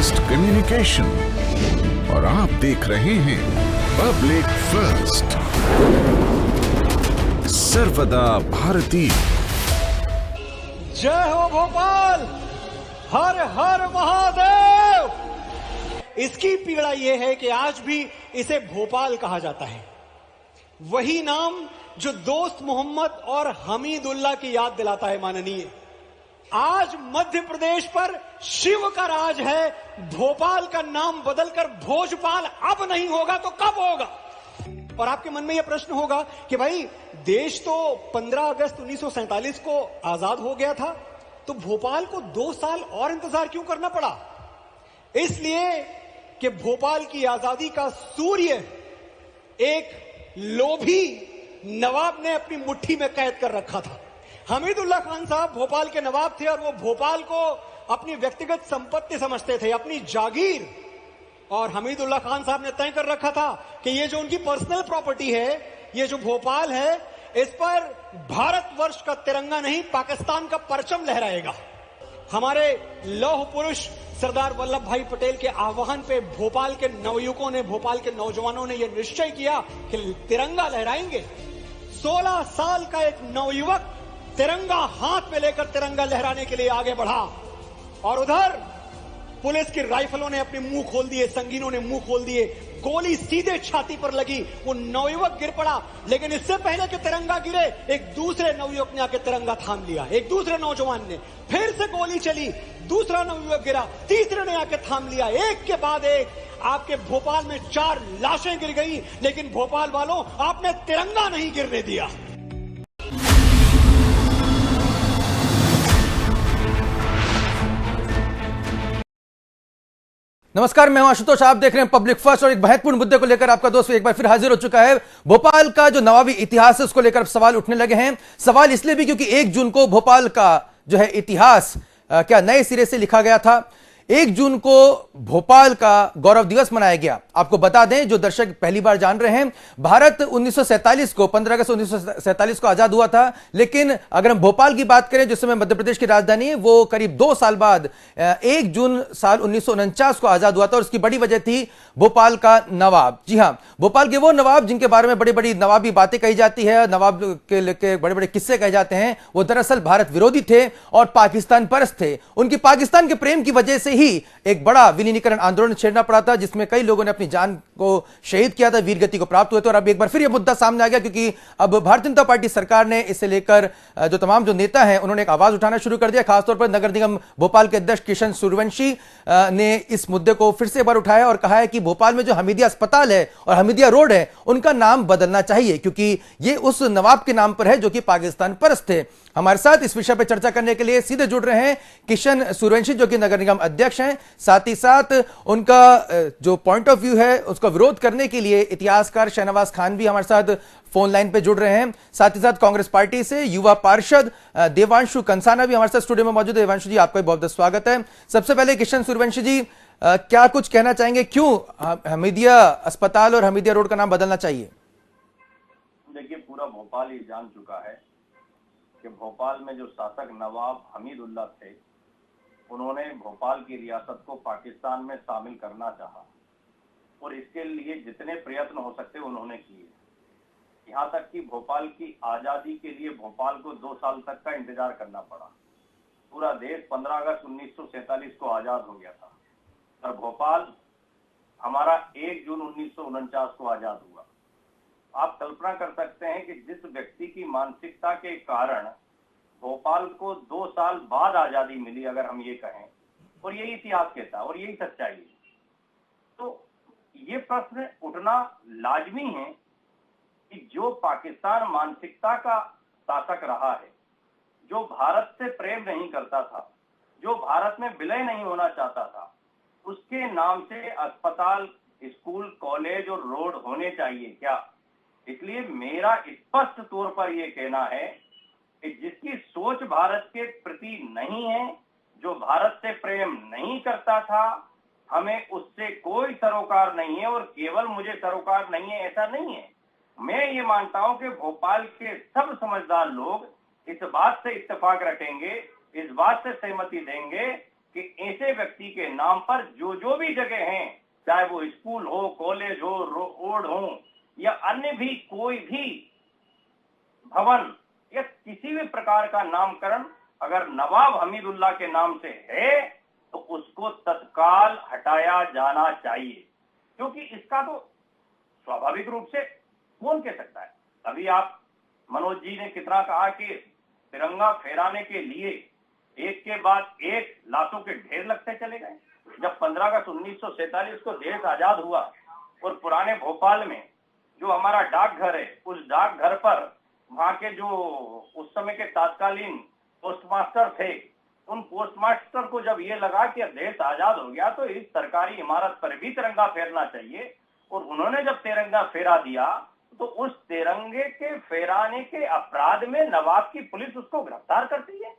First communication और आप देख रहे हैं पब्लिक फर्स्ट, सर्वदा भारतीय। जय हो भोपाल, हर हर महादेव। इसकी पीड़ा यह है कि आज भी इसे भोपाल कहा जाता है, वही नाम जो दोस्त मोहम्मद और हमीदुल्लाह की याद दिलाता है। माननीय, आज मध्य प्रदेश पर शिव का राज है। भोपाल का नाम बदलकर भोजपाल अब नहीं होगा तो कब होगा? और आपके मन में यह प्रश्न होगा कि भाई देश तो 15 अगस्त 1947 को आजाद हो गया था, तो भोपाल को 2 साल और इंतजार क्यों करना पड़ा? इसलिए कि भोपाल की आजादी का सूर्य एक लोभी नवाब ने अपनी मुट्ठी में कैद कर रखा था। हमीदुल्लाह खान साहब भोपाल के नवाब थे और वो भोपाल को अपनी व्यक्तिगत संपत्ति समझते थे, अपनी जागीर। और हमीदुल्लाह खान साहब ने तय कर रखा था कि ये जो उनकी पर्सनल प्रॉपर्टी है, ये जो भोपाल है, इस पर भारतवर्ष का तिरंगा नहीं, पाकिस्तान का परचम लहराएगा। हमारे लौह पुरुष सरदार वल्लभ भाई पटेल के आह्वान पे भोपाल के नवयुवकों ने, भोपाल के नौजवानों ने यह निश्चय किया कि तिरंगा लहराएंगे। 16 साल का एक नवयुवक तिरंगा हाथ में लेकर तिरंगा लहराने के लिए आगे बढ़ा, और उधर पुलिस की राइफलों ने अपने मुंह खोल दिए, संगीनों ने मुंह खोल दिए, गोली सीधे छाती पर लगी, वो नवयुवक गिर पड़ा। लेकिन इससे पहले कि तिरंगा गिरे, एक दूसरे नवयुवक ने आके तिरंगा थाम लिया। एक दूसरे नौजवान ने, फिर से गोली चली, दूसरा नवयुवक गिरा, तीसरे ने आके थाम लिया। एक के बाद एक आपके भोपाल में 4 लाशें गिर गई, लेकिन भोपाल वालों, आपने तिरंगा नहीं गिरने दिया। नमस्कार, मैं हूं आशुतोष। आप देख रहे हैं पब्लिक फर्स्ट और एक महत्वपूर्ण मुद्दे को लेकर आपका दोस्त एक बार फिर हाजिर हो चुका है। भोपाल का जो नवाबी इतिहास है उसको लेकर अब सवाल उठने लगे हैं। सवाल इसलिए भी क्योंकि 1 जून को भोपाल का जो है इतिहास क्या नए सिरे से लिखा गया था। 1 जून को भोपाल का गौरव दिवस मनाया गया। आपको बता दें, जो दर्शक पहली बार जान रहे हैं, भारत 1947 को 15 अगस्त 1947 को आजाद हुआ था। लेकिन अगर हम भोपाल की बात करें, जिस समय मध्य प्रदेश की राजधानी है, वो करीब 2 साल बाद 1 जून साल 1949 को आजाद हुआ था। और उसकी बड़ी वजह थी भोपाल का नवाब। जी हां, भोपाल के वो नवाब जिनके बारे में बड़ी बड़ी नवाबी बातें कही जाती है, नवाब के बड़े बड़े किस्से कहे जाते हैं, वो दरअसल भारत विरोधी थे और पाकिस्तान परस्त थे। उनकी पाकिस्तान के प्रेम की वजह से ही एक बड़ा विलीनीकरण आंदोलन छेड़ना पड़ा था, जिसमें कई लोगों ने अपनी जान को शहीद किया था, वीरगति को प्राप्त हुए थे। और अब एक बार फिर यह मुद्दा सामने आ गया, क्योंकि अब भारतीय जनता पार्टी सरकार ने इसे लेकर जो तमाम जो नेता हैं, उन्होंने एक आवाज उठाना शुरू कर दिया। खासतौर पर नगर निगम भोपाल के अध्यक्ष किशन सूर्यवंशी ने इस मुद्दे को फिर से एक बार उठाया और कहा है कि भोपाल में जो हमीदिया अस्पताल है और हमीदिया रोड है, उनका नाम बदलना चाहिए, क्योंकि यह उस नवाब के नाम पर है जो कि पाकिस्तान परस्त थे। हमारे साथ इस विषय पर चर्चा करने के लिए सीधे जुड़ रहे हैं किशन सूर्यवंशी, जो कि नगर निगम अध्यक्ष हैं। साथ ही साथ उनका जो पॉइंट ऑफ व्यू है उसका विरोध करने के लिए इतिहासकार शहनवाज खान भी हमारे साथ फोन लाइन पे जुड़ रहे हैं। साथ ही साथ कांग्रेस पार्टी से युवा पार्षद देवांशु कंसाना भी हमारे साथ स्टूडियो में मौजूद है। देवांशु जी, आपका बहुत बहुत स्वागत है। सबसे पहले किशन सूर्यवंशी जी, क्या कुछ कहना चाहेंगे, क्यों हमीदिया अस्पताल और हमीदिया रोड का नाम बदलना चाहिए? देखिए, पूरा भोपाल ये जान चुका है कि भोपाल में जो शासक नवाब हमीदुल्लाह थे, उन्होंने भोपाल की रियासत को पाकिस्तान में शामिल करना चाहा और इसके लिए जितने प्रयत्न हो सकते उन्होंने किए। यहाँ तक कि भोपाल की आजादी के लिए भोपाल को 2 साल तक का इंतजार करना पड़ा। पूरा देश 15 अगस्त 1947 को आजाद हो गया था और भोपाल हमारा 1 जून 1949 को आजाद हुआ। आप कल्पना कर सकते हैं कि जिस व्यक्ति की मानसिकता के कारण भोपाल को 2 साल बाद आजादी मिली, अगर हम ये कहें, और यही इतिहास कहता है और यही सच्चाई है, तो ये प्रश्न उठना लाजमी है कि जो पाकिस्तान मानसिकता का शासक रहा है, जो भारत से प्रेम नहीं करता था, जो भारत में विलय नहीं होना चाहता था, उसके नाम से अस्पताल, स्कूल, कॉलेज और रोड होने चाहिए क्या? इसलिए मेरा स्पष्ट तौर पर यह कहना है कि जिसकी सोच भारत के प्रति नहीं है, जो भारत से प्रेम नहीं करता था, हमें उससे कोई सरोकार नहीं है। और केवल मुझे सरोकार नहीं है ऐसा नहीं है, मैं ये मानता हूं कि भोपाल के सब समझदार लोग इस बात से इत्तेफाक रखेंगे, इस बात से सहमति देंगे कि ऐसे व्यक्ति के नाम पर जो भी जगह हैं, चाहे वो स्कूल हो, कॉलेज हो, रोड हो या अन्य भी कोई भी भवन या किसी भी प्रकार का नामकरण अगर नवाब हमीदुल्लाह के नाम से है तो उसको तत्काल हटाया जाना चाहिए, क्योंकि इसका तो स्वाभाविक रूप से कौन कह सकता है। अभी आप मनोज जी ने कितना कहा कि तिरंगा फहराने के लिए एक के बाद एक लाशों के ढेर लगते चले गए। जब 15 अगस्त 1947 को देश आजाद हुआ और पुराने भोपाल में जो हमारा डाकघर है, उस डाकघर पर वहां के जो उस समय के तत्कालीन पोस्टमास्टर थे, उन पोस्टमास्टर को जब ये लगा कि देश आजाद हो गया तो इस सरकारी इमारत पर भी तिरंगा फहरना चाहिए, और उन्होंने जब तिरंगा फहरा दिया तो उस तिरंगे के फहराने के अपराध में नवाब की पुलिस उसको गिरफ्तार करती है।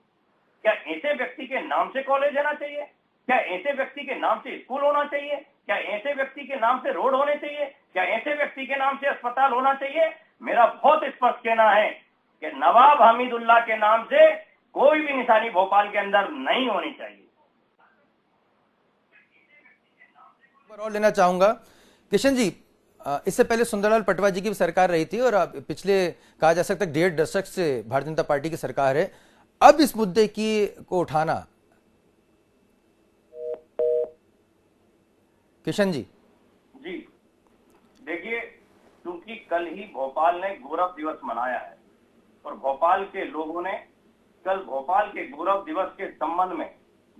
क्या ऐसे व्यक्ति के नाम से कॉलेज होना चाहिए? क्या ऐसे व्यक्ति के नाम से स्कूल होना चाहिए? क्या ऐसे व्यक्ति के नाम से रोड होने चाहिए? क्या ऐसे व्यक्ति के नाम से अस्पताल होना चाहिए? मेरा बहुत स्पष्ट कहना है कि नवाब हमीदुल्लाह के नाम से कोई भी निशानी भोपाल के अंदर नहीं होनी चाहिए। और लेना चाहूंगा किशन जी, इससे पहले सुंदरलाल पटवा जी की भी सरकार रही थी और पिछले कहा जा सकता है 1.5 दशक से भारतीय जनता पार्टी की सरकार है। अब इस मुद्दे को उठाना, किशन जी देखिए, क्योंकि कल ही भोपाल ने गौरव दिवस मनाया है और भोपाल के लोगों ने कल भोपाल के गौरव दिवस के संबंध में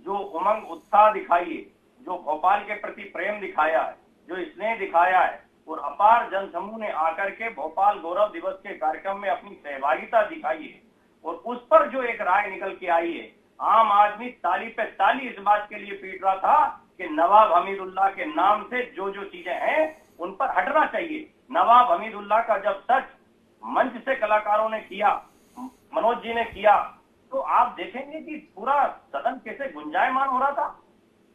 जो उमंग उत्साह दिखाई है, जो भोपाल के प्रति प्रेम दिखाया है, जो स्नेह दिखाया है, और अपार जनसमूह ने आकर के भोपाल गौरव दिवस के कार्यक्रम में अपनी सहभागिता दिखाई है, और उस पर जो एक राय निकल के आई है, आम आदमी ताली पे ताली इस बात के लिए पीट रहा था कि नवाब हमीदुल्लाह के नाम से जो चीजें हैं उन पर हटना चाहिए। नवाब हमीदुल्लाह का जब सच मंच से कलाकारों ने किया, मनोज जी ने किया, तो आप देखेंगे कि पूरा सदन कैसे गुंजायमान हो रहा था,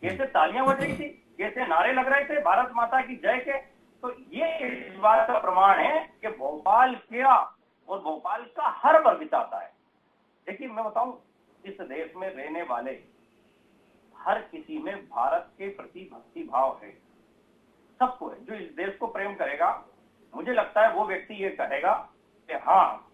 कैसे तालियां बज रही थी, कैसे नारे लग रहे थे भारत माता की जय के। तो ये इस बात का प्रमाण है कि भोपाल क्या और भोपाल का हर वर्ग चाहता है। देखिए, मैं बताऊं, इस देश में रहने वाले हर किसी में भारत के प्रति भक्ति भाव है, सबको है। जो इस देश को प्रेम करेगा, मुझे लगता है वो व्यक्ति ये कहेगा कि हाँ,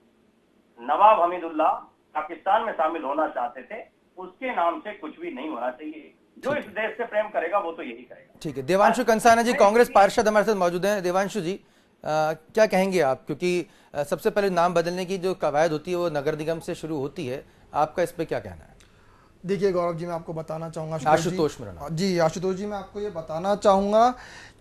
नवाब हमीदुल्लाह पाकिस्तान में शामिल होना चाहते थे, उसके नाम से कुछ भी नहीं होना चाहिए। जो इस देश से प्रेम करेगा वो तो यही करेगा। ठीक है। देवांशु कंसाना जी, कांग्रेस पार्षद हमारे साथ मौजूद हैं। देवांशु जी, क्या कहेंगे आप, क्योंकि सबसे पहले नाम बदलने की जो कवायद होती है वो नगर निगम से शुरू होती है, आपका इस पे क्या कहना है? देखिए गौरव जी, मैं आपको बताना चाहूंगा, आशुतोष मेरा जी आशुतोष जी, मैं आपको ये बताना चाहूंगा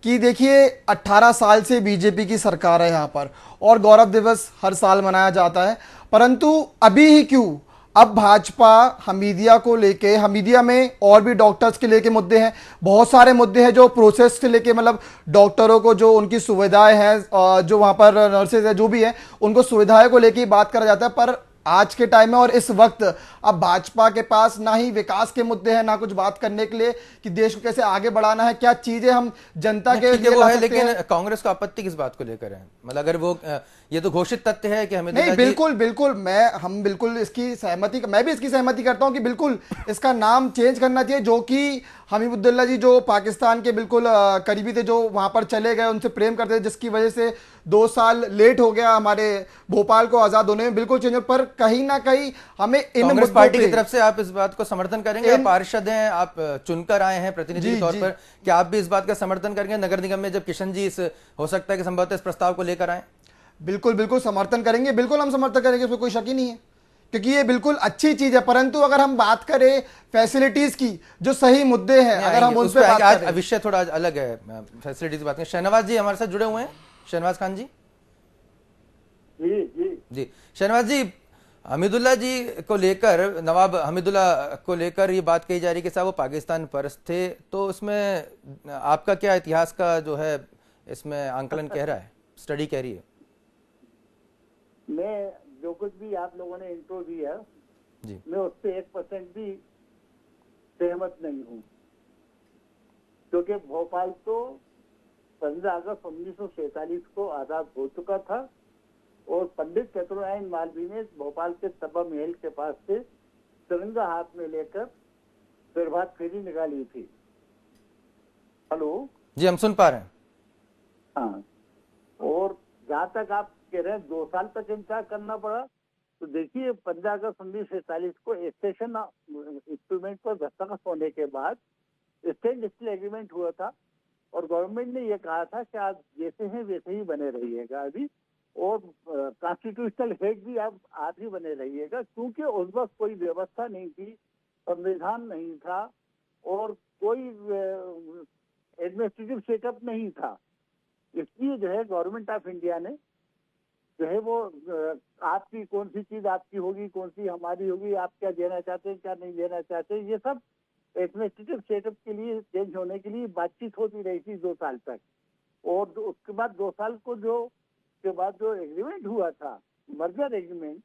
कि देखिए 18 साल से बीजेपी की सरकार है यहाँ पर और गौरव दिवस हर साल मनाया जाता है, परंतु अभी ही क्यों अब भाजपा हमीदिया को लेके, हमीदिया में और भी डॉक्टर्स के लेके मुद्दे हैं, बहुत सारे मुद्दे हैं जो प्रोसेस से लेके, मतलब डॉक्टरों को जो उनकी सुविधाएं हैं, जो वहां पर नर्सेज है, जो भी है, उनको सुविधाएं को लेके बात करा जाता है। पर आज के टाइम में और इस वक्त अब भाजपा के पास ना ही विकास के मुद्दे हैं, ना कुछ बात करने के लिए कि देश को कैसे आगे बढ़ाना है, क्या चीजें हम जनता के लिए वो है। लेकिन कांग्रेस को आपत्ति किस बात को लेकर है? मतलब अगर वो ये तो घोषित तथ्य है कि हमें नहीं, बिल्कुल हम बिल्कुल इसकी सहमति, मैं भी इसकी सहमति करता हूं कि बिल्कुल इसका नाम चेंज करना चाहिए। जो कि हमीदुल्लाह जी जो पाकिस्तान के बिल्कुल करीबी थे, जो वहां पर चले गए, उनसे प्रेम करते थे, जिसकी वजह से 2 साल लेट हो गया हमारे भोपाल को आजाद होने में, बिल्कुल चेंज। पर कहीं ना कहीं हमें इन कांग्रेस पार्टी की तरफ से आप इस बात को समर्थन करेंगे? आप पार्षद हैं, आप चुनकर आए हैं प्रतिनिधि के तौर पर, क्या आप भी इस बात का समर्थन करेंगे नगर निगम में जब किशन जी हो सकता है कि संभवतः इस प्रस्ताव को लेकर आए? बिल्कुल समर्थन करेंगे, बिल्कुल हम समर्थन करेंगे, उसमें कोई शक ही नहीं है, क्योंकि ये बिल्कुल अच्छी चीज है। परंतु अगर हम बात करें फैसिलिटीज की, जो सही मुद्दे हैं, अगर हम उन पे बात करें, विषय थोड़ा अलग है, फैसिलिटीज की बात करें। शहनवाज जी हमारे साथ जुड़े हुए हैं, शहनवाज खान जी। जी शहनवाज जी, हमीदुल्लाह जी को लेकर, नवाब हमीदुल्लाह को लेकर ये बात कही जा रही है कि साहब वो पाकिस्तान परस्त थे, तो उसमें आपका क्या इतिहास का जो है इसमें आंकलन कह रहा है, स्टडी कह रही है? मैं जो कुछ भी आप लोगों ने इंट्रो दिया जी, मैं उससे 1% भी सहमत नहीं हूँ, क्योंकि भोपाल तो 15 अगस्त 1947 को आजाद हो चुका था और पंडित चतुर्नारायण मालवीय ने भोपाल के सभा महल के पास से तिरंगा हाथ में लेकर प्रभात फेरी निकाली थी। हेलो, जी हम सुन पा रहे हैं। हाँ, और जहाँ तक आप कह रहे हैं 2 साल तक इंतजार करना पड़ा, तो देखिए 15 अगस्त 1947 को स्टेशन इंस्ट्रूमेंट पर दस्तखत होने के बाद स्टैंड स्टिल एग्रीमेंट हुआ था और गवर्नमेंट ने ये कहा था कि आप जैसे हैं वैसे ही बने रहिएगा अभी, और कॉन्स्टिट्यूशनल हेड भी आप ही बने रहिएगा, क्योंकि उस वक्त कोई व्यवस्था नहीं थी, संविधान नहीं था और कोई एडमिनिस्ट्रेटिव सेटअप नहीं था। इसलिए जो है गवर्नमेंट ऑफ इंडिया ने जो है वो आपकी कौन सी चीज आपकी होगी, कौन सी हमारी होगी, आप क्या देना चाहते हैं क्या नहीं देना चाहते, ये सब एडमिनिस्ट्रेटिव सेटअप के लिए चेंज होने के लिए बातचीत होती रही थी 2 साल तक। और उसके बाद 2 साल को के बाद जो एग्रीमेंट हुआ था, मर्जर एग्रीमेंट,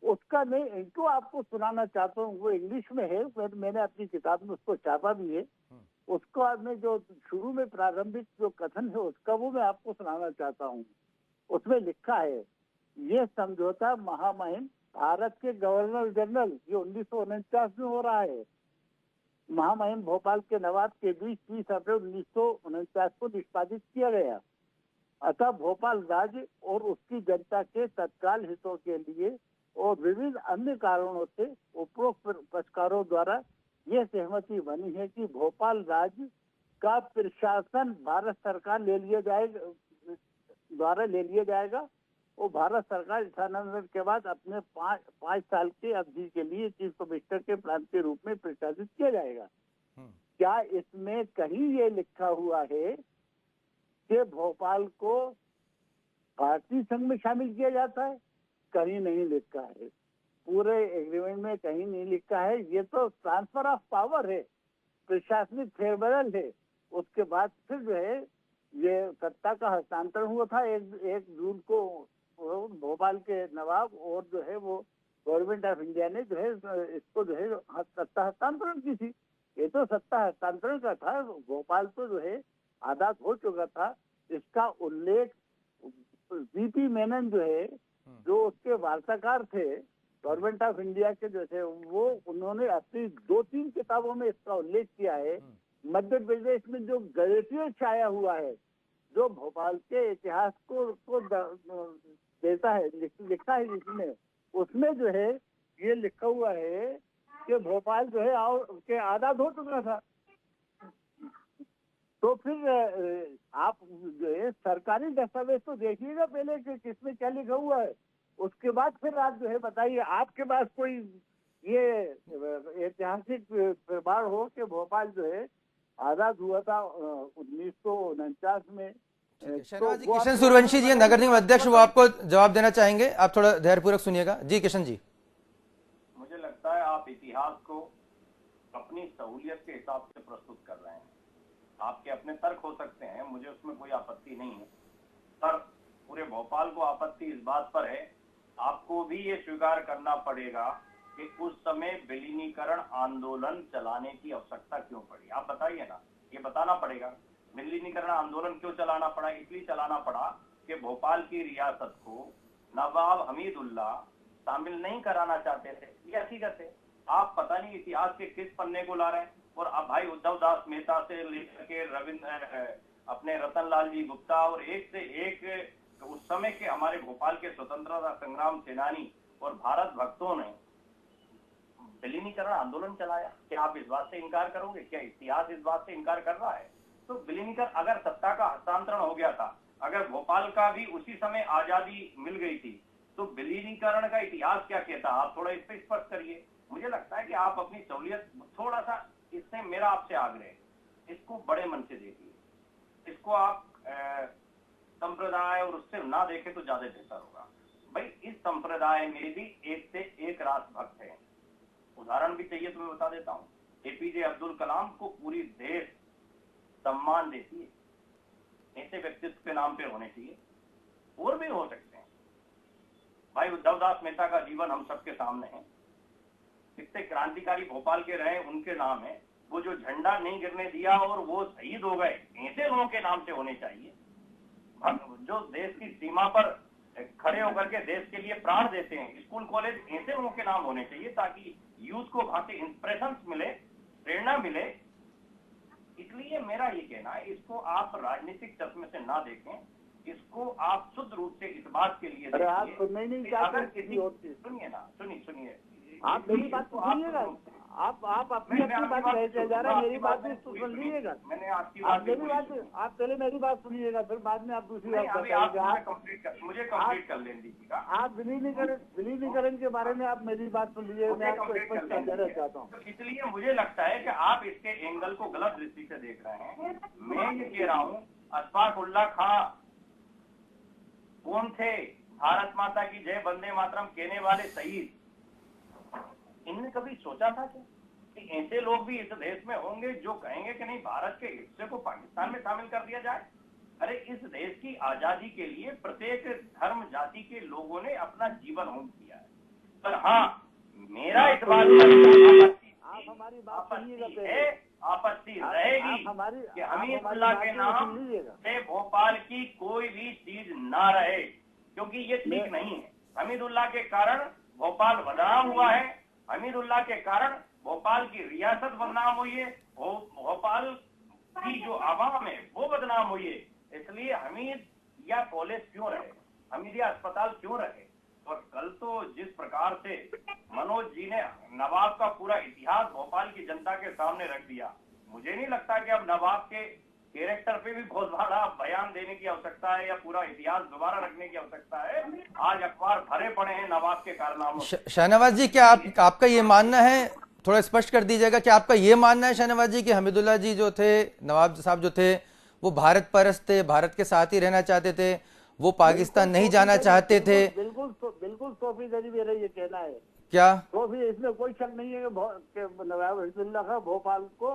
उसका मैं इनको आपको सुनाना चाहता हूँ। वो इंग्लिश में है, मैंने अपनी किताब में उसको छापा भी है। उसको आज में जो शुरू में प्रारंभिक जो कथन है उसका वो मैं आपको सुनाना चाहता हूँ। उसमें लिखा है, ये समझौता महामहिम भारत के गवर्नर जनरल, ये 1949 में हो रहा है, महामहिम भोपाल के नवाब के बीच 30 अप्रैल 1949 को निष्पादित किया गया। अतः भोपाल राज्य और उसकी जनता के तत्काल हितों के लिए और विभिन्न अन्य कारणों से उपरोक्त पक्षकारों द्वारा यह सहमति बनी है कि भोपाल राज्य का प्रशासन भारत सरकार ले लिया जाएगा और भारत सरकार स्थानांतरण के बाद अपने 5 साल के अवधि के लिए चीफ कमिश्नर के प्रांत के रूप में प्रशासित किया जाएगा। क्या इसमें कहीं ये लिखा हुआ है कि भोपाल को भारतीय संघ में शामिल किया जाता है? कहीं नहीं लिखा है, पूरे एग्रीमेंट में कहीं नहीं लिखा है। ये तो ट्रांसफर ऑफ पावर है, प्रशासनिक फेरबदल है। उसके बाद फिर जो है ये सत्ता का हस्तांतरण हुआ था 1 जून को भोपाल के नवाब और जो है वो गवर्नमेंट ऑफ इंडिया ने जो है इसको जो है सत्ता हस्तांतरण की थी। ये तो सत्ता हस्तांतरण का था, भोपाल तो जो है आजाद हो चुका था। इसका उल्लेख वीपी मेनन जो है, जो उसके वार्ताकार थे गवर्नमेंट ऑफ इंडिया के जो थे, वो उन्होंने अपनी 2-3 किताबों में इसका उल्लेख किया है। मध्य प्रदेश में जो गजेटियर छाया हुआ है, जो भोपाल के इतिहास को देता है, लिखा है जिसमें, उसमें जो है ये लिखा हुआ है कि भोपाल जो है के आजाद हो चुका था। तो फिर आप जो है सरकारी दस्तावेज तो देखिएगा पहले कि किसमें क्या लिखा हुआ है, उसके बाद फिर आप जो है बताइए आपके पास कोई ये ऐतिहासिक प्रमाण हो कि भोपाल जो है आजाद हुआ था 1949 में। शहनाज जी, किशन सूर्यवंशी जी नगर निगम अध्यक्ष, वो आपको जवाब देना चाहेंगे, आप थोड़ा धैर्यपूर्वक सुनिएगा। जी किशन जी। मुझे लगता है आप इतिहास को अपनी सहूलियत के हिसाब से प्रस्तुत कर रहे हैं। आपके अपने तर्क हो सकते हैं, मुझे उसमें कोई आपत्ति नहीं है, पर पूरे भोपाल को आपत्ति इस बात पर है, आपको भी ये स्वीकार करना पड़ेगा कि उस समय विलीनीकरण आंदोलन चलाने की आवश्यकता क्यों पड़ी। आप बताइए ना, ये बताना पड़ेगा। विलीनीकरण आंदोलन क्यों चलाना पड़ा? इसलिए चलाना पड़ा कि भोपाल की रियासत को नवाब हमीदुल्लाह शामिल नहीं कराना चाहते थे। ये हकीकत है। आप पता नहीं इतिहास के किस पन्ने को ला रहे हैं। और अब भाई उद्धव दास मेहता से लेकर के रविंद्र अपने रतनलाल जी गुप्ता और एक से एक उस समय के हमारे भोपाल के स्वतंत्रता संग्राम सेनानी और भारत भक्तों ने विलीनीकरण आंदोलन चलाया। क्या आप इस बात से इनकार करोगे? क्या इतिहास इस बात से इनकार कर रहा है? तो विलीनीकरण, अगर सत्ता का हस्तांतरण हो गया था, अगर भोपाल का भी उसी समय आजादी मिल गई थी, तो विलीनीकरण का इतिहास क्या कहता? आप थोड़ा इस पर स्पष्ट करिए। मुझे लगता है कि आप अपनी सहूलियत थोड़ा सा, इससे मेरा आपसे आग्रह, इसको बड़े मन से देखिए, इसको आप संप्रदाय और उससे ना देखें तो ज्यादा बेहतर होगा। भाई इस संप्रदाय में भी एक से एक राष्ट्रभक्त है। उदाहरण भी चाहिए तो मैं बता देता हूँ। एपीजे अब्दुल कलाम को पूरी देश सम्मान देती है। ऐसे व्यक्तित्व के नाम पे होने चाहिए, और भी हो सकते हैं। भाई उद्धव दास मेहता का जीवन हम सबके सामने है। कितने क्रांतिकारी भोपाल के रहे, उनके नाम है। वो जो झंडा नहीं गिरने दिया और वो शहीद हो गए, ऐसे लोगों के नाम से होने चाहिए। जो देश की सीमा पर खड़े होकर के देश के लिए प्राण देते हैं। स्कूल कॉलेज ऐसे लोगों के नाम होने चाहिए ताकि यूथ को वहां से इंस्पिरेशन मिले, प्रेरणा मिले। इसलिए मेरा ये कहना है, इसको आप राजनीतिक चश्मे से ना देखें, इसको आप शुद्ध रूप से इस बात के लिए अरे आप देखिए सुनना ही नहीं कि चाहते अगर किसी किसी और चीज। सुनिए ना, सुनिए आप मेरी बात तो सुनिएगा। आप अपनी बात कहते जा रहे हैं, मेरी बात भी सुन लीजिएगा। मैंने आपकी आप मेरी बात, आप पहले मेरी बात सुनिएगा, फिर बाद में आप दूसरी बात अभी बताइएगा। मुझे कंप्लीट कर लेने दीजिएगा। आप विलीनीकरण के बारे में आप मेरी बात सुन लीजिए, मैं आपको स्पष्ट कर देना चाहता हूँ। तो इसलिए मुझे लगता है कि आप इसके एंगल को गलत दृष्टि से देख रहे हैं। मैं ये कह रहा हूँ, अशफाक उल्लाह खां कौन थे? भारत माता की जय वंदे मातरम कहने वाले शहीद। इनने कभी सोचा था कि ऐसे लोग भी इस देश में होंगे जो कहेंगे कि नहीं, भारत के हिस्से को पाकिस्तान में शामिल कर दिया जाए? अरे इस देश की आजादी के लिए प्रत्येक धर्म जाति के लोगों ने अपना जीवन होम किया है। पर हाँ, मेरा इस बात आपत्ति रहेगी कि हमीदुल्लाह के नाम से भोपाल की कोई भी चीज ना रहे, क्योंकि ये ठीक नहीं है। हमीदुल्लाह के कारण भोपाल बदनाम हुआ है, हमीदुल्लाह के कारण भोपाल की रियासत बदनाम हुई है, भोपाल की जो आवाम है वो बदनाम हुई है। इसलिए हमीद या कॉलेज क्यों रहे, हमीदिया अस्पताल क्यों रहे? और कल तो जिस प्रकार से मनोज जी ने नवाब का पूरा इतिहास भोपाल की जनता के सामने रख दिया, मुझे नहीं लगता कि अब नवाब के कैरेक्टर पे भी बहुत बड़ा बयान देने की आवश्यकता है या पूरा इतिहास दोबारा रखने की आवश्यकता है। आज अखबार भरे पड़े हैं नवाब के कारनामों से। शाहनवाज जी, क्या आपका ये मानना है, थोड़ा स्पष्ट कर दीजिएगा, कि आपका ये मानना है शाहनवाज जी कि हमीदुल्लाह जी जो थे, नवाब साहब जो थे, वो भारत परस्त थे, भारत के साथ ही रहना चाहते थे, वो पाकिस्तान नहीं जाना चाहते थे? बिल्कुल सोफी गरीब मेरा ये कहना है। क्या सोफी, इसमें कोई शक नहीं है कि नवाब हमीदुल्लाह खां भोपाल को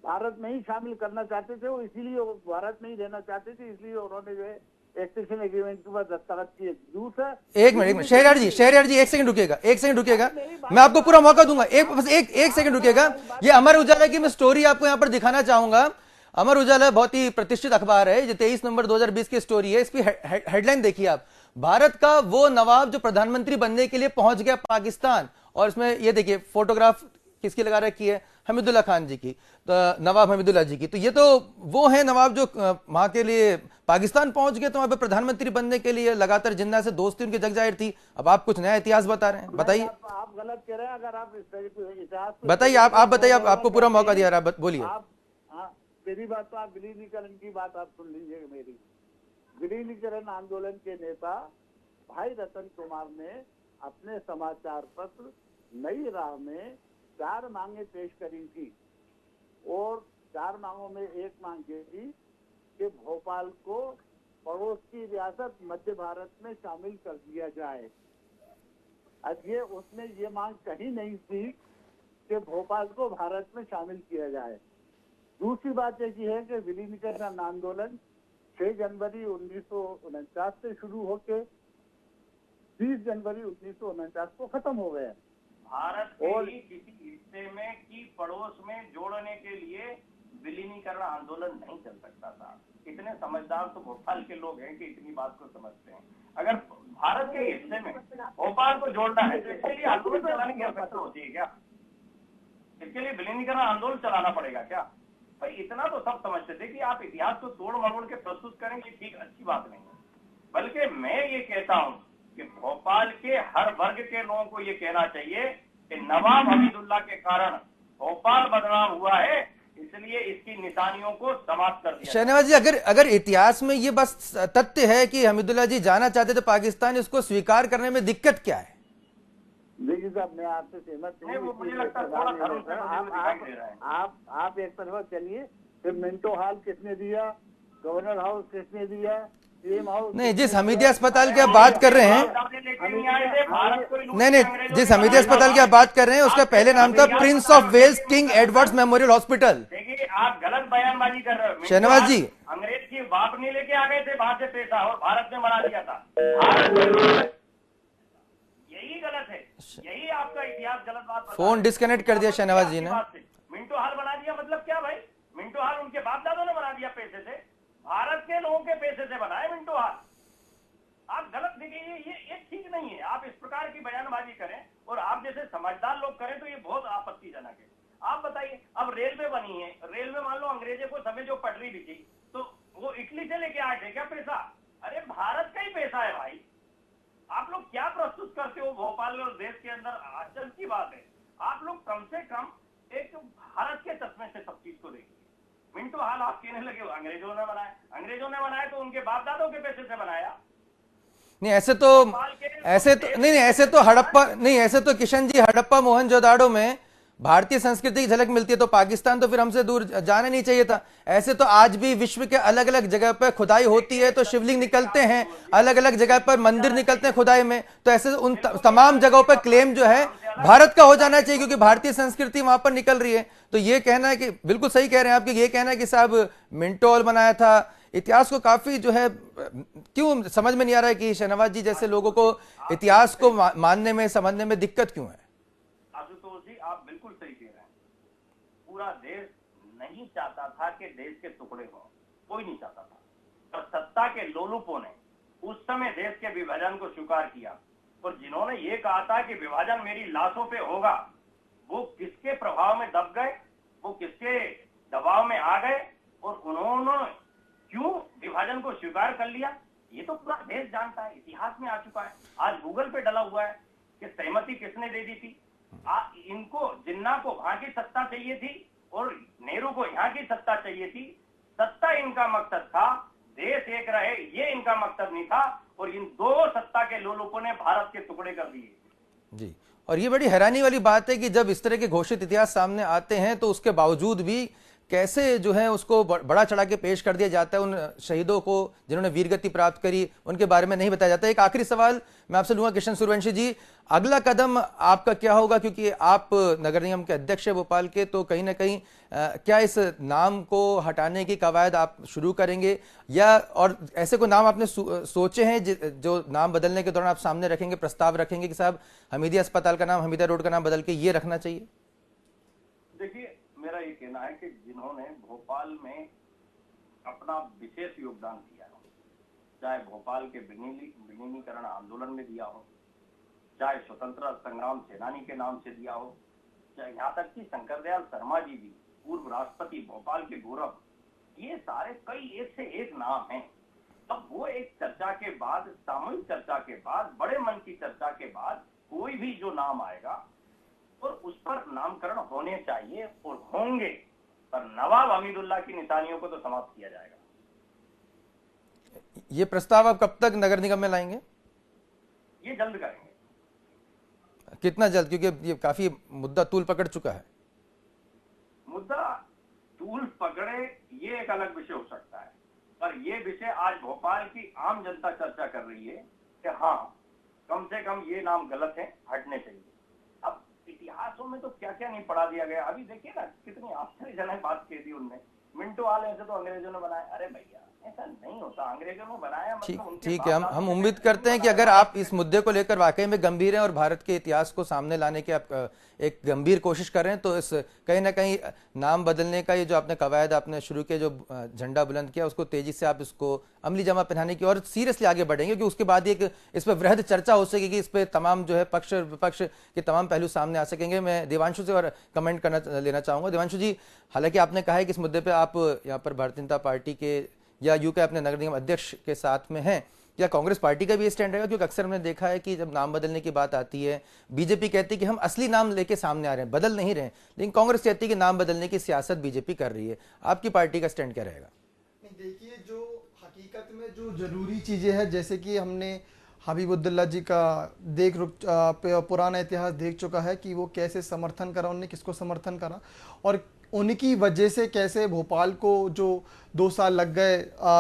भारत में ही शामिल करना चाहते थे, वो इसीलिए भारत में ही रहना चाहते थे, इसलिए उन्होंने जो है एक्सटेंशन एग्रीमेंट के बाद दस्तखत किए। दूसरा, एक मिनट शहरयार जी एक सेकंड रुकिएगा, मैं आपको पूरा मौका दूंगा, एक सेकंड रुकिएगा। ये अमर उजाला की मैं स्टोरी आपको यहाँ पर दिखाना चाहूंगा। अमर उजाला बहुत ही प्रतिष्ठित अखबार है, जो 23 नवंबर 2020 की स्टोरी है। इसकी हेडलाइन देखिए आप, भारत का वो नवाब जो प्रधानमंत्री बनने के लिए पहुंच गया पाकिस्तान। और इसमें ये देखिए फोटोग्राफ किसकी लगा रखी है, हमीदुल्लाह खान जी की, तो नवाब हमीदुल्लाह जी की। तो ये तो वो है नवाब जो वहां के लिए पाकिस्तान पहुंच गए, तो वहां पे प्रधानमंत्री बनने के लिए लगातार जिन्ना से दोस्ती उनकी जग जाहिर थी। अब आप कुछ नया इतिहास बता रहे हैं, बताइए। आप गलत कह रहे हैं। अगर आप इतिहास बताइए, आप बताइए, आपको पूरा मौका दिया रहा, बोलिए। मेरी बात तो आप विलीनीकरण की बात आप सुन लीजिए मेरी। विलीनीकरण आंदोलन के नेता भाई रतन कुमार ने अपने समाचार पत्र नई राह में 4 मांगे पेश करी थी, और 4 मांगों में एक मांग ये थी कि भोपाल को पड़ोस की रियासत मध्य भारत में शामिल कर दिया जाए। अब ये उसमें ये मांग कहीं नहीं थी कि भोपाल को भारत में शामिल किया जाए। दूसरी बात ये है कि विलीनीकरण आंदोलन 6 जनवरी 1949 से शुरू होकर 30 जनवरी 1949 को खत्म हो गया। भारत के ही किसी हिस्से में की पड़ोस में जोड़ने के लिए विलीनीकरण आंदोलन नहीं चल सकता था। इतने समझदार तो भोपाल के लोग हैं कि इतनी बात को समझते हैं। अगर भारत के हिस्से में भोपाल को जोड़ना है तो इसके लिए आंदोलन चलाने की आवश्यकता होती है क्या? इसके लिए विलीनीकरण आंदोलन चलाना पड़ेगा क्या? भाई इतना तो सब समझते थे कि आप इतिहास को तोड़ मरोड़ के प्रस्तुत करेंगे, ठीक अच्छी बात नहीं है। बल्कि मैं ये कहता हूँ कि भोपाल के हर वर्ग के लोगों को ये कहना चाहिए कि नवाब हमीदुल्लाह के कारण भोपाल बदनाम हुआ है, इसलिए इसकी निशानियों को समाप्त कर दिया। शाहनवाज जी, अगर इतिहास में ये बस तथ्य है कि हमीदुल्लाह जी जाना चाहते थे पाकिस्तान, इसको स्वीकार करने में दिक्कत क्या है? देखिए साहब, मैं आपसे सहमत नहीं, वो मुझे लगता है थोड़ा आप एक तरफ चलिए। फिर मिंटो हॉल किसने दिया, गवर्नर हाउस किसने दिया, सीएम हाउस नहीं, जिस हमीदिया अस्पताल की आप बात कर रहे हैं, नहीं, जिस हमीदिया अस्पताल की आप बात कर रहे हैं उसका पहले नाम था Prince of Wales King Edwards Memorial Hospital. देखिए आप गलत बयानबाजी कर रहे हो। शाहनवाज जी, अंग्रेज की बाप नहीं लेके आ गए थे बाहर से पैसा और भारत में बना दिया था। यही गलत है, यही आपका इतिहास गलत बात। फोन डिस्कनेक्ट कर दिया शाहनवाज जी ने। मिंटो हॉल बना दिया मतलब क्या भाई? मिंटो हॉल उनके बाप दादों ने बना दिया पैसे से, भारत के लोगों के पैसे से बनाए मिंटो हॉल। आप गलत देखिए, ये ठीक नहीं है। आप इस प्रकार की बयानबाजी करें और आप जैसे समझदार लोग करें तो ये बहुत आपत्तिजनक है। आप बताइए, अब रेलवे बनी है, रेलवे मान लो अंग्रेजों को समय जो पटरी बिछी तो वो इटली से लेके आए थे क्या पैसा? अरे भारत का ही पैसा है भाई। आप लोग क्या प्रस्तुत करते हो भोपाल और देश के अंदर? आश्चर्य की बात है। आप लोग कम से कम एक भारत के चश्मे से सब चीज को देखिए। मिंटो हाल आप कहने लगे अंग्रेजों ने बनाया, अंग्रेजों ने बनाया तो उनके बाप दादों के पैसे से बनाया। नहीं ऐसे तो हड़प्पा नहीं, ऐसे तो किशन जी हड़प्पा मोहनजोदाड़ो में भारतीय संस्कृति की झलक मिलती है, तो पाकिस्तान तो फिर हमसे दूर जाना नहीं चाहिए था। ऐसे तो आज भी विश्व के अलग अलग जगह पर खुदाई होती है तो शिवलिंग निकलते हैं, अलग अलग जगह पर मंदिर निकलते हैं खुदाई में, तो ऐसे उन तमाम जगहों पर क्लेम जो है भारत का हो जाना चाहिए क्योंकि भारतीय संस्कृति वहां पर निकल रही है। तो ये कहना है कि बिल्कुल सही कह रहे हैं आप कि ये कहना है कि साहब मिंटो हॉल बनाया था, इतिहास को काफी जो है क्यों समझ में नहीं आ रहा है कि शहनवाज जी जैसे लोगों को इतिहास को मानने में समझने में दिक्कत क्यों है? आशुतोष जी आप बिल्कुल सही कह रहे हैं। पूरा देश नहीं चाहता था कि देश के टुकड़े हो, कोई नहीं चाहता था, पर सत्ता के लोलुपों ने उस समय देश के विभाजन को स्वीकार किया और जिन्होंने ये कहा था कि विभाजन मेरी लाशों पे होगा, वो किसके प्रभाव में दब गए, वो किसके दबाव में आ गए और उन्होंने क्यों विभाजन को स्वीकार कर लिया, ये तो पूरा देश जानता है, इतिहास में आ चुका है। आज गूगल पे डला हुआ है कि सहमति किसने दे दी थी। इनको जिन्ना को वहां की सत्ता चाहिए थी और नेहरू को यहाँ की सत्ता चाहिए थी। सत्ता इनका मकसद था, देश एक रहे ये इनका मकसद नहीं था, और इन दो सत्ता के लोलुपों ने भारत के टुकड़े कर दिए। जी, और ये बड़ी हैरानी वाली बात है कि जब इस तरह के घोषित इतिहास सामने आते हैं तो उसके बावजूद भी कैसे जो है उसको बड़ा चढ़ा के पेश कर दिया जाता है। उन शहीदों को जिन्होंने वीरगति प्राप्त करी उनके बारे में नहीं बताया जाता। एक आखिरी सवाल मैं आपसे लूंगा किशन सूर्यवंशी जी, अगला कदम आपका क्या होगा, क्योंकि आप नगर निगम के अध्यक्ष है भोपाल के, तो कहीं ना कहीं क्या इस नाम को हटाने की कवायद आप शुरू करेंगे या और ऐसे कोई नाम आपने सोचे हैं जो नाम बदलने के दौरान आप सामने रखेंगे, प्रस्ताव रखेंगे कि साहब हमीदिया अस्पताल का नाम हमीदिया रोड का नाम बदल के ये रखना चाहिए? देखिए मेरा ये कहना है कि जिन्होंने भोपाल में अपना विशेष योगदान दिया हो, चाहे भोपाल के विलीनीकरण आंदोलन में दिया हो, चाहे स्वतंत्रता संग्राम सेनानी के नाम से दिया हो, चाहे यहाँ तक कि शंकरदयाल शर्मा जी भी पूर्व राष्ट्रपति भोपाल के गौरव, ये सारे कई एक से एक नाम हैं। अब वो एक चर्चा के बाद, सामूहिक चर्चा के बाद, बड़े मन की चर्चा के बाद कोई भी जो नाम आएगा और उस पर नामकरण होने चाहिए और होंगे, पर नवाब हमीदुल्लाह की निशानियों को तो समाप्त किया जाएगा। ये प्रस्ताव आप कब तक नगर निगम में लाएंगे? ये जल्द करेंगे। कितना जल्द, क्योंकि ये काफी मुद्दा तूल पकड़ चुका है। मुद्दा तूल पकड़े ये एक अलग विषय हो सकता है, पर ये विषय आज भोपाल की आम जनता चर्चा कर रही है कि हाँ कम से कम ये नाम गलत है, हटने चाहिए। अब इतिहासों में तो क्या क्या नहीं पढ़ा दिया गया। अभी देखिए ना कितनी आश्चर्यजनक बात कह दी उनने, मिंटो हाल ऐसे तो अंग्रेजों ने बनाया। अरे भैया ऐसा नहीं होता, अंग्रेजों ने बनाया मतलब ठीक है, हम उम्मीद करते हैं कि अगर आप इस मुद्दे को लेकर वाकई में गंभीर हैं और भारत के इतिहास को सामने लाने की आप एक गंभीर कोशिश कर रहे हैं, तो इस कहीं ना कहीं नाम बदलने का ये जो आपने कवायद आपने शुरू किया, जो झंडा बुलंद किया, उसको तेजी से आप इसको अमली जमा पहनाने की और सीरियसली आगे बढ़ेंगे, क्योंकि उसके बाद एक इस पर वृहद चर्चा हो सकेगी, इस पर तमाम जो है पक्ष और विपक्ष के तमाम पहलू सामने आ सकेंगे। मैं देवांशु से और कमेंट लेना चाहूंगा। देवांशु जी, हालांकि आपने कहा है कि इस मुद्दे पर आप यहाँ पर भारतीय जनता पार्टी के या यूके अपने नगर निगम अध्यक्ष के साथ में हैं, या कांग्रेस पार्टी का भी ये स्टैंड रहेगा? क्योंकि अक्सर हमने देखा है कि जब नाम बदलने की बात आती है, बीजेपी कहती है कि हम असली नाम लेके सामने आ रहे हैं, बदल नहीं रहे हैं, लेकिन कांग्रेस कहती है कि नाम बदलने की सियासत बीजेपी कर रही है। आपकी पार्टी का स्टैंड क्या रहेगा? देखिए, जो हकीकत में जो जरूरी चीजें हैं, जैसे कि हमने हबीबुद्दुल्ला जी का पुराना इतिहास देख चुका है कि वो कैसे समर्थन करा, उन्होंने किसको समर्थन करा और उनकी वजह से कैसे भोपाल को जो 2 साल लग गए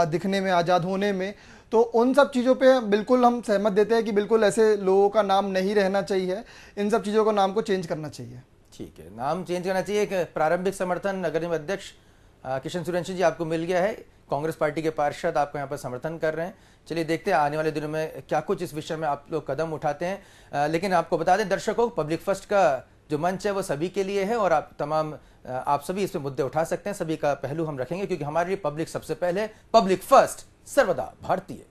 दिखने में, आज़ाद होने में, तो उन सब चीज़ों पे बिल्कुल हम सहमत देते हैं कि बिल्कुल ऐसे लोगों का नाम नहीं रहना चाहिए, इन सब चीज़ों को नाम को चेंज करना चाहिए। ठीक है, नाम चेंज करना चाहिए। एक प्रारंभिक समर्थन नगर निगम अध्यक्ष किशन सूर्यवंशी जी आपको मिल गया है, कांग्रेस पार्टी के पार्षद आपको यहाँ पर समर्थन कर रहे हैं। चलिए देखते हैं आने वाले दिनों में क्या कुछ इस विषय में आप लोग कदम उठाते हैं। लेकिन आपको बता दें दर्शकों, पब्लिक फर्स्ट का जो मंच है वो सभी के लिए है और आप सभी इस पे मुद्दे उठा सकते हैं, सभी का पहलू हम रखेंगे, क्योंकि हमारे लिए पब्लिक सबसे पहले, पब्लिक फर्स्ट, सर्वदा भारतीय।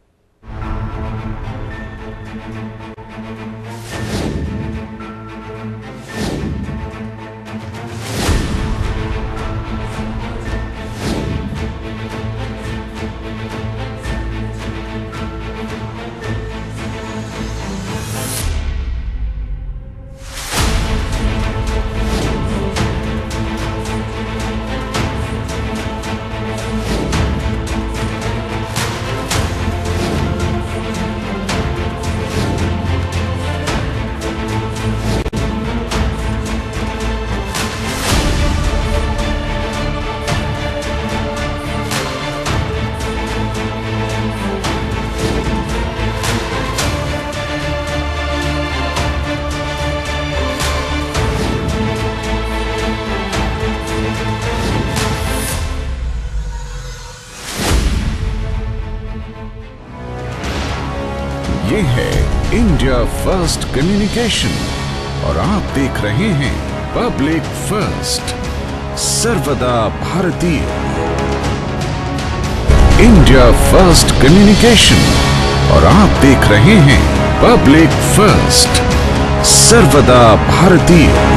इंडिया फर्स्ट कम्युनिकेशन और आप देख रहे हैं पब्लिक फर्स्ट, सर्वदा भारतीय। इंडिया फर्स्ट कम्युनिकेशन और आप देख रहे हैं पब्लिक फर्स्ट, सर्वदा भारतीय।